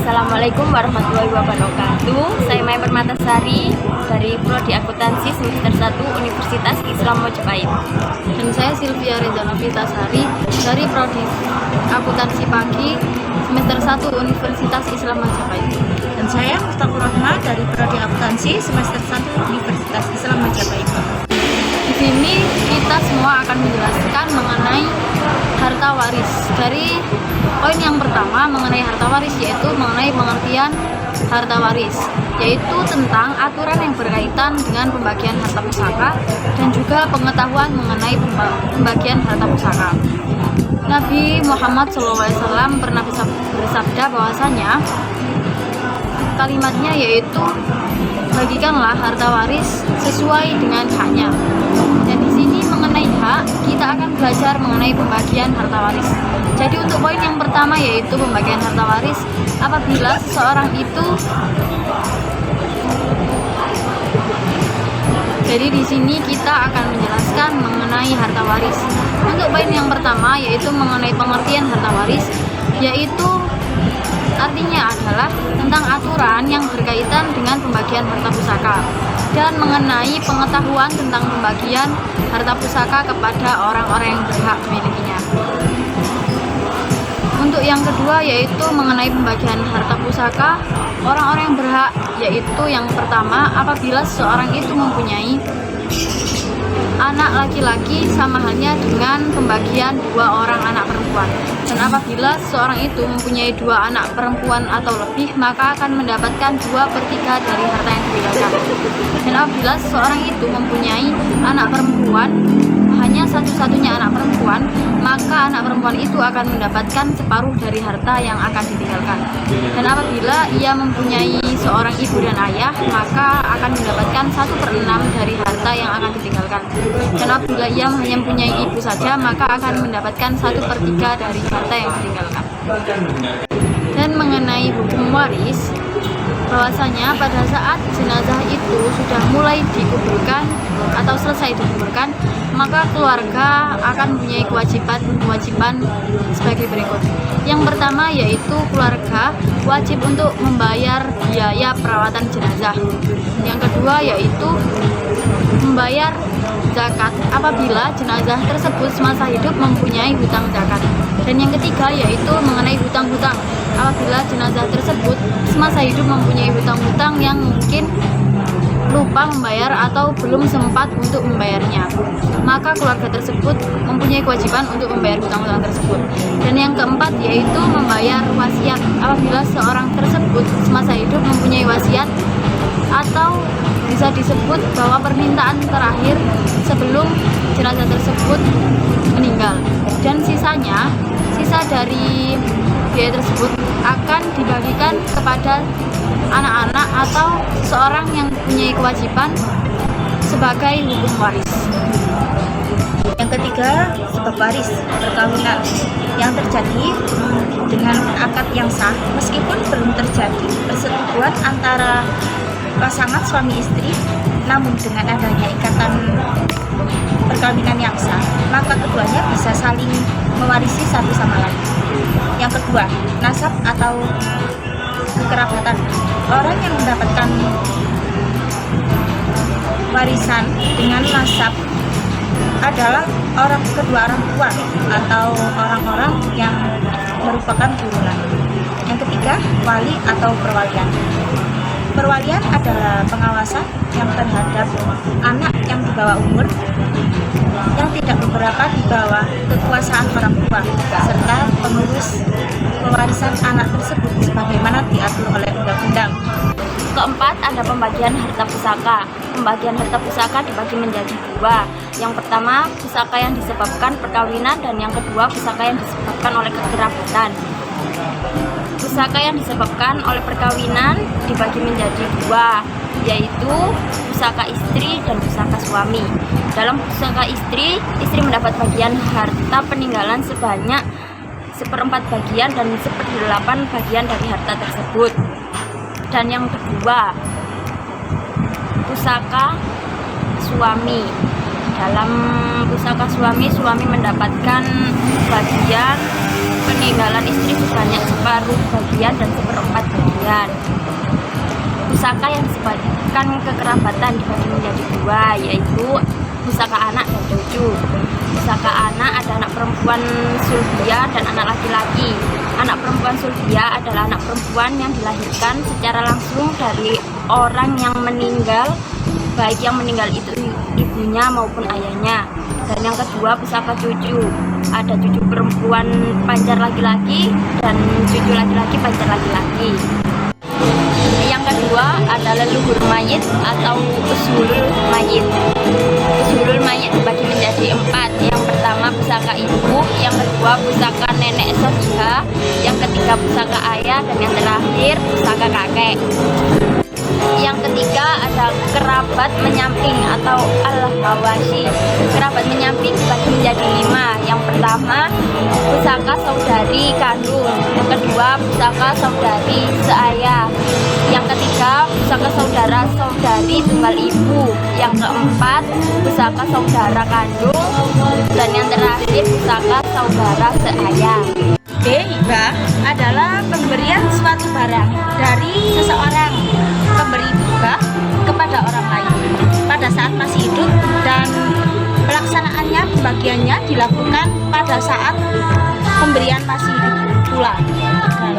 Assalamualaikum warahmatullahi wabarakatuh. Saya Mai Permatasari dari Prodi Akuntansi semester 1 Universitas Islam Majapahit. Dan saya Sylvia Reza Novitasari dari Prodi Akuntansi Pagi semester 1 Universitas Islam Majapahit. Dan saya Mustaqur Rahma dari Prodi Akuntansi semester 1 Universitas Islam Majapahit. Di sini kita semua akan menjelaskan mengenai harta waris. Dari poin yang pertama mengenai harta waris, yaitu mengenai pengertian harta waris, yaitu tentang aturan yang berkaitan dengan pembagian harta pusaka dan juga pengetahuan mengenai pembagian harta pusaka. Nabi Muhammad SAW pernah bersabda bahwasanya kalimatnya yaitu bagikanlah harta waris sesuai dengan haknya. Dan di sini mengenai hak, kita akan belajar mengenai pembagian harta waris. Jadi untuk poin yang pertama yaitu pembagian harta waris, apabila seseorang itu jadi di sini kita akan menjelaskan mengenai harta waris. Untuk poin yang pertama yaitu mengenai pengertian harta waris, yaitu artinya adalah tentang aturan yang berkaitan dengan pembagian harta pusaka dan mengenai pengetahuan tentang pembagian harta pusaka kepada orang-orang yang berhak memilikinya. Untuk yang kedua yaitu mengenai pembagian harta pusaka orang-orang yang berhak, yaitu yang pertama apabila seseorang itu mempunyai anak laki-laki sama halnya dengan pembagian 2 orang anak perempuan. Dan apabila seseorang itu mempunyai 2 anak perempuan atau lebih, maka akan mendapatkan 2/3 dari harta yang ditinggalkan. Dan apabila seseorang itu mempunyai anak perempuan, hanya satu-satunya anak perempuan, maka anak perempuan itu akan mendapatkan separuh dari harta yang akan ditinggalkan. Dan apabila ia mempunyai seorang ibu dan ayah, maka akan mendapatkan 1/6 dari harta yang akan ditinggalkan. Dan apabila ia hanya mempunyai ibu saja, maka akan mendapatkan 1/3 dari harta yang ditinggalkan. Dan mengenai hukum waris, bahwasanya pada saat jenazah itu sudah mulai dikuburkan atau selesai dikuburkan, maka keluarga akan mempunyai kewajiban sebagai berikut. Yang pertama yaitu keluarga wajib untuk membayar biaya perawatan jenazah. Yang kedua yaitu membayar zakat apabila jenazah tersebut semasa hidup mempunyai hutang zakat. Dan yang ketiga yaitu mengenai hutang-hutang. Apabila jenazah tersebut semasa hidup mempunyai hutang-hutang yang mungkin lupa membayar atau belum sempat untuk membayarnya, maka keluarga tersebut mempunyai kewajiban untuk membayar hutang-hutang tersebut. Dan yang keempat yaitu membayar wasiat apabila seorang tersebut semasa hidup mempunyai wasiat atau bisa disebut bahwa permintaan terakhir sebelum jenazah tersebut meninggal. Dan sisa dari biaya tersebut akan dibagikan kepada anak-anak atau seseorang yang mempunyai kewajiban sebagai hukum waris. Yang ketiga, sebab waris perkawinan yang terjadi dengan akad yang sah meskipun belum terjadi persetujuan antara pasangan suami istri, namun dengan adanya ikatan perkawinan yang sah, maka keduanya bisa saling mewarisi satu sama lain. Yang kedua, nasab atau kekerabatan. Orang yang mendapatkan warisan dengan nasab adalah kedua orang tua atau orang-orang yang merupakan turunan. Yang ketiga, wali atau perwalian. Perwalian adalah pengawasan yang terhadap anak yang di bawah umur yang tidak beberapa di bawah kekuasaan orang tua serta pengurus pewarisan anak tersebut sebagaimana diatur oleh undang-undang. Keempat, ada pembagian harta pusaka. Pembagian harta pusaka dibagi menjadi 2. Yang pertama, pusaka yang disebabkan perkawinan, dan yang kedua, pusaka yang disebabkan oleh kekerabatan. Pusaka yang disebabkan oleh perkawinan dibagi menjadi 2, yaitu pusaka istri dan pusaka suami. Dalam pusaka istri mendapat bagian harta peninggalan sebanyak 1/4 bagian dan 1/8 bagian dari harta tersebut. Dan yang kedua, pusaka suami. Dalam pusaka suami mendapatkan bagian peninggalan istri sebanyak separuh bagian dan 1/4 pembagian. Pusaka yang disebabkan kekerabatan dibagi menjadi dua, yaitu pusaka anak dan cucu. Pusaka anak ada anak perempuan sulbia dan anak laki-laki. Anak perempuan sulbia adalah anak perempuan yang dilahirkan secara langsung dari orang yang meninggal, baik yang meninggal itu ibunya maupun ayahnya. Dan yang kedua, pusaka cucu. Ada cucu perempuan pancar laki-laki dan cucu laki-laki pancar laki-laki. Yang kedua ada leluhur mayit atau usulul mayit. Usulul mayit dibagi menjadi 4. Yang pertama pusaka ibu, yang kedua pusaka nenek sodiha, yang ketiga pusaka ayah, dan yang terakhir pusaka kakek. Yang ketiga ada kerabat menyamping atau al-hawasi. Kerabat menyamping dibagi menjadi 5. Yang pertama pusaka saudari kandung, yang kedua pusaka saudari seayah, yang ketiga pusaka saudara saudari tunggal ibu, yang keempat pusaka saudara kandung, dan yang terakhir pusaka saudara seayah. B. Hibah adalah pemberian suatu barang dari seseorang pemberi hibah kepada orang lain pada saat masih hidup, dan pelaksanaannya pembagiannya dilakukan pada saat pemberian masih hidup pula.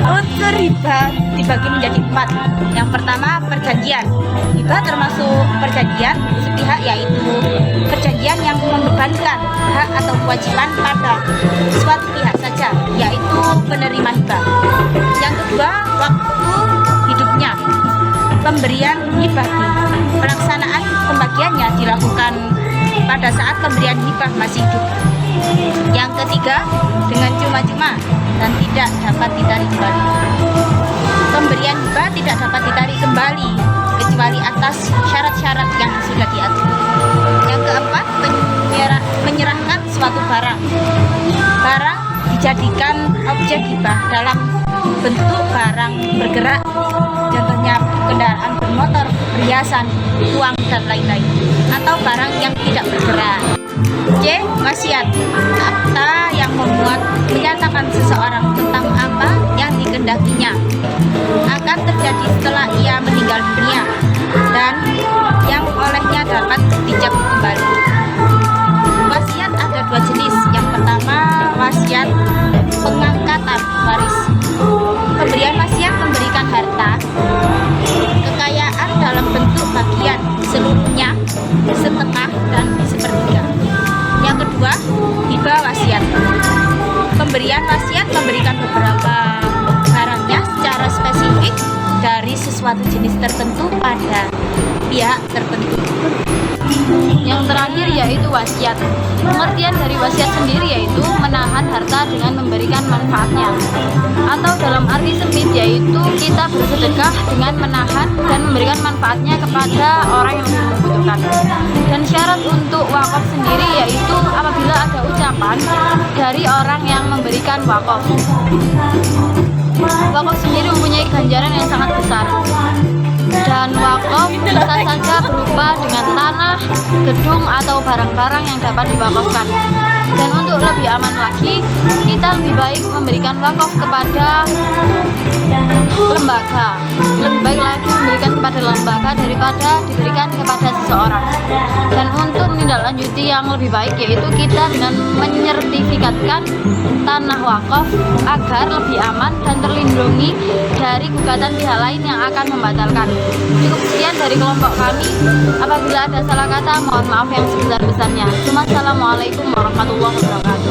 Unsur hibah dibagi menjadi 4. Yang pertama perjanjian. Hibah termasuk perjanjian sepihak, yaitu perjanjian yang membebankan hak atau kewajiban pada suatu pihak saja, yaitu penerima hibah. Yang kedua, waktu hidupnya. Pemberian hibah, pelaksanaan pembagiannya dilakukan pada saat pemberian hibah masih hidup. Yang ketiga, dengan cuma-cuma dan tidak dapat ditarik kembali. Pemberian hibah tidak dapat ditarik kembali kecuali atas syarat-syarat yang sudah diatur. Yang keempat, menyerahkan suatu barang. Barang dijadikan objek hibah dalam bentuk barang bergerak, contohnya kendaraan bermotor, perhiasan, uang, dan lain-lain, atau barang yang tidak bergerak. C. Wasiat. Akta yang menyatakan seseorang tentang apa yang dikehendakinya akan terjadi setelah ia meninggal dunia dan yang olehnya dapat dicabut kembali. Wasiat ada 2 jenis. Yang pertama, wasiat pengangkatan waris. Pemberian wasiat memberikan harta, kekayaan dalam bentuk bagian, seluruhnya, setengah, dan sepertiga. Yang kedua, hibah wasiat. Pemberian wasiat memberikan beberapa barangnya secara spesifik dari sesuatu jenis tertentu pada pihak tertentu. Yang terakhir yaitu wasiat. Pengertian dari wasiat sendiri yaitu menahan harta dengan memberikan manfaatnya, atau dalam arti sempit yaitu kita bersedekah dengan menahan dan memberikan manfaatnya kepada orang yang membutuhkan. Dan syarat untuk wakaf sendiri yaitu apabila ada ucapan dari orang yang memberikan wakaf. Wakaf sendiri mempunyai ganjaran yang sangat besar. Dan wakaf bisa saja berupa dengan tanah, gedung, atau barang-barang yang dapat diwakafkan. Dan untuk lebih aman lagi, kita lebih baik memberikan wakaf kepada lembaga. Lebih baik lagi memberikan kepada lembaga daripada diberikan kepada seseorang. Dan untuk menindaklanjuti yang lebih baik yaitu kita dengan menyertifikatkan tanah wakaf agar lebih aman dan terlindungi dari gugatan pihak lain yang akan membatalkan. Cukup sekian dari kelompok kami. Apabila ada salah kata, mohon maaf yang sebesar-besarnya. Assalamualaikum warahmatullahi wabarakatuh.